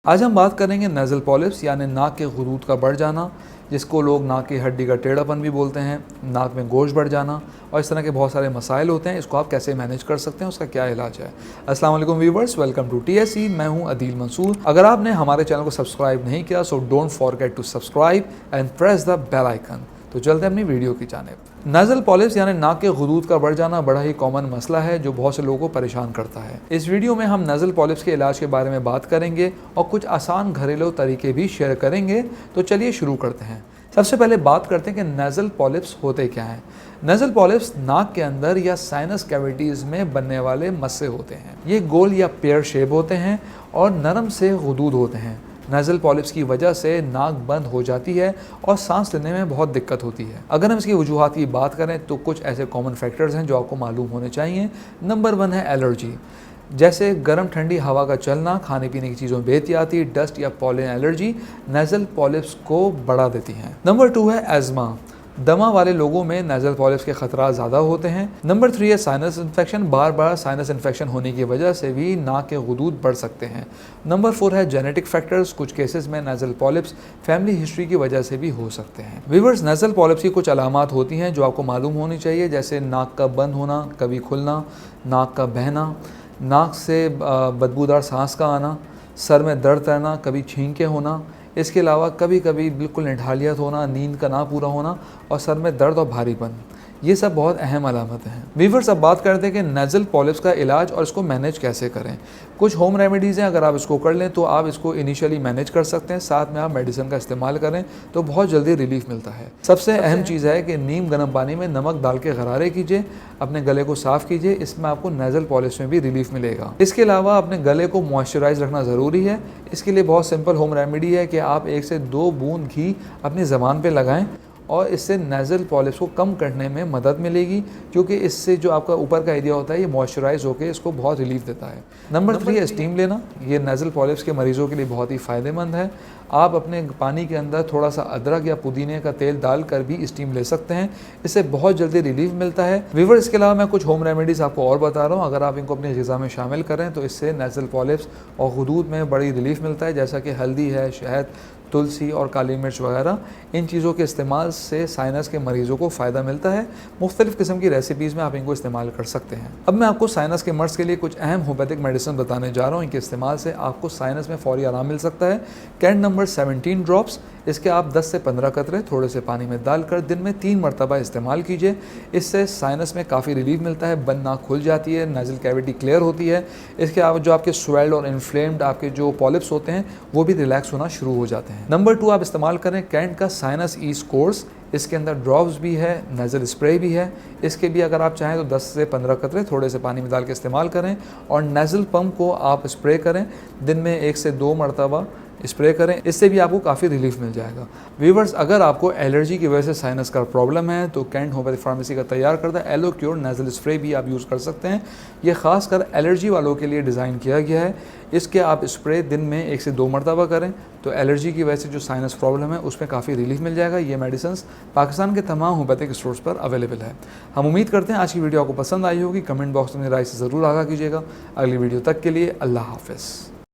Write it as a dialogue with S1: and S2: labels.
S1: आज हम बात करेंगे नेज़ल पॉलिप्स यानी नाक के गुरूद का बढ़ जाना, जिसको लोग नाक की हड्डी का टेढ़ापन भी बोलते हैं, नाक में गोश बढ़ जाना और इस तरह के बहुत सारे मसाइल होते हैं। इसको आप कैसे मैनेज कर सकते हैं, उसका क्या इलाज है। अस्सलाम वालेकुम व्यूवर्स, वेलकम टू TSE। मैं हूं अदील मंसूर। अगर आपने हमारे चैनल को सब्सक्राइब नहीं किया so don't forget to subscribe and press the bell icon. तो चलते हैं अपनी वीडियो की जानिब। नेज़ल पॉलिप्स यानी नाक के गुरूद का बढ़ जाना बड़ा ही कॉमन मसला है जो बहुत से लोगों को परेशान करता है। इस वीडियो में हम नेज़ल पॉलिप्स के इलाज के बारे में बात करेंगे और कुछ आसान घरेलू तरीके भी शेयर करेंगे। तो चलिए शुरू करते हैं। सबसे पहले बात करते हैं कि नेज़ल पॉलिप्स होते क्या हैं। नेज़ल पॉलिप्स नाक के अंदर या साइनस कैविटीज़ में बनने वाले मस्से होते हैं। ये गोल या पेयर शेप होते हैं और नरम से गुदूद होते हैं। नेज़ल पॉलिप्स की वजह से नाक बंद हो जाती है और सांस लेने में बहुत दिक्कत होती है। अगर हम इसकी वजूहात की बात करें तो कुछ ऐसे कॉमन फैक्टर्स हैं जो आपको मालूम होने चाहिए। नंबर 1 है एलर्जी, जैसे गर्म ठंडी हवा का चलना, खाने पीने की चीज़ों में बेहतियाती, डस्ट या पॉलन एलर्जी नेज़ल पॉलिप्स को बढ़ा देती हैं। नंबर 2 है एज़मा, दमा वाले लोगों में नेज़ल पॉलिप्स के खतरा ज़्यादा होते हैं। नंबर 3 है साइनस इन्फेक्शन, बार बार साइनस इन्फेक्शन होने की वजह से भी नाक के गुदूद बढ़ सकते हैं। नंबर 4 है जेनेटिक फैक्टर्स, कुछ केसेस में नेज़ल पॉलिप्स फैमिली हिस्ट्री की वजह से भी हो सकते हैं। व्यूअर्स, नेज़ल पॉलिप्स की कुछ अलामात होती हैं जो आपको मालूम होनी चाहिए, जैसे नाक का बंद होना, कभी खुलना, नाक का बहना, नाक से बदबूदार सांस का आना, सर में दर्द रहना, कभी छींके होना। इसके अलावा कभी कभी बिल्कुल निढालियत होना, नींद का ना पूरा होना और सर में दर्द और भारीपन, ये सब बहुत अहम अलामतें हैं। व्यूअर्स, अब बात करते हैं कि नेज़ल पॉलिप्स का इलाज और इसको मैनेज कैसे करें। कुछ होम रेमेडीज़ हैं, अगर आप इसको कर लें तो आप इसको इनिशियली मैनेज कर सकते हैं, साथ में आप मेडिसिन का इस्तेमाल करें तो बहुत जल्दी रिलीफ मिलता है। सबसे अहम चीज़ है कि नीम गर्म पानी में नमक डाल के गरारे कीजिए, अपने गले को साफ़ कीजिए, इसमें आपको नेज़ल पॉलिप्स में भी रिलीफ मिलेगा। इसके अलावा अपने गले को मॉइस्चराइज रखना ज़रूरी है। इसके लिए बहुत सिंपल होम रेमेडी है कि आप 1 से 2 बूंद घी अपनी ज़बान पर लगाएँ और इससे नेज़ल पॉलिप्स को कम करने में मदद मिलेगी, क्योंकि इससे जो आपका ऊपर का एरिया होता है ये मॉइस्चराइज होकर इसको बहुत रिलीफ देता है। नंबर 3 है स्टीम लेना। ये नेज़ल पॉलिप्स के मरीज़ों के लिए बहुत ही फ़ायदेमंद है। आप अपने पानी के अंदर थोड़ा सा अदरक या पुदीने का तेल डालकर भी स्टीम ले सकते हैं, इससे बहुत जल्दी रिलीफ मिलता है। व्यूअर्स, इसके अलावा मैं कुछ होम रेमेडीज़ आपको और बता रहा हूँ, अगर आप इनको अपनी ग़िज़ा में शामिल करें तो इससे नेज़ल पॉलिप्स और गुदूद में बड़ी रिलीफ मिलता है, जैसा कि हल्दी है, शहद, तुलसी और काली मिर्च वगैरह। इन चीज़ों के इस्तेमाल से साइनस के मरीज़ों को फ़ायदा मिलता है। मुख्तलिफ़ किस्म की रेसिपीज़ में आप इनको इस्तेमाल कर सकते हैं। अब मैं आपको साइनस के मर्ज़ के लिए कुछ अहम होम्योपैथिक मेडिसिन बताने जा रहा हूँ। इनके इस्तेमाल से आपको साइनस में फ़ौरी आराम मिल सकता है। कैंड नंबर 17 ड्रॉप्स, इसके आप 10 से 15 कतरे थोड़े से पानी में डालकर दिन में 3 मरतबा इस्तेमाल कीजिए। इससे साइनस में काफ़ी रिलीफ मिलता है, बंद नाक खुल जाती है, नेज़ल कैविटी क्लियर होती है। इसके अलावा जो आपके स्वेल्ड और इन्फ्लेम्ड आपके जो पॉलिप्स होते हैं वो भी रिलैक्स होना शुरू हो जाते हैं। नंबर 2 आप इस्तेमाल करें कैंट का साइनस ईज कोर्स। इसके अंदर ड्रॉप्स भी है, नेज़ल स्प्रे भी है। इसके भी अगर आप चाहें तो 10 से 15 कतरे थोड़े से पानी में डाल के इस्तेमाल करें और नेज़ल पम्प को आप स्प्रे करें, दिन में 1 से 2 मरतबा स्प्रे करें, इससे भी आपको काफ़ी रिलीफ मिल जाएगा। व्यूअर्स, अगर आपको एलर्जी की वजह से साइनस का प्रॉब्लम है तो कैंट होम्योपैथिक फार्मेसी का तैयार करता एलो क्योर नेज़ल स्प्रे भी आप यूज़ कर सकते हैं। ये ख़ासकर एलर्जी वालों के लिए डिज़ाइन किया गया है। इसके आप स्प्रे दिन में 1 से 2 मरतबा करें तो एलर्जी की वजह से जो साइनस प्रॉब्लम है उसमें काफ़ी रिलीफ मिल जाएगा। ये मेडिसिन पाकिस्तान के तमाम होम्योपैथिक स्टोर्स पर अवेलेबल है। हम उम्मीद करते हैं आज की वीडियो आपको पसंद आई होगी। कमेंट बॉक्स में राय से ज़रूर आगाह कीजिएगा। अगली वीडियो तक के लिए अल्लाह हाफ़िज़।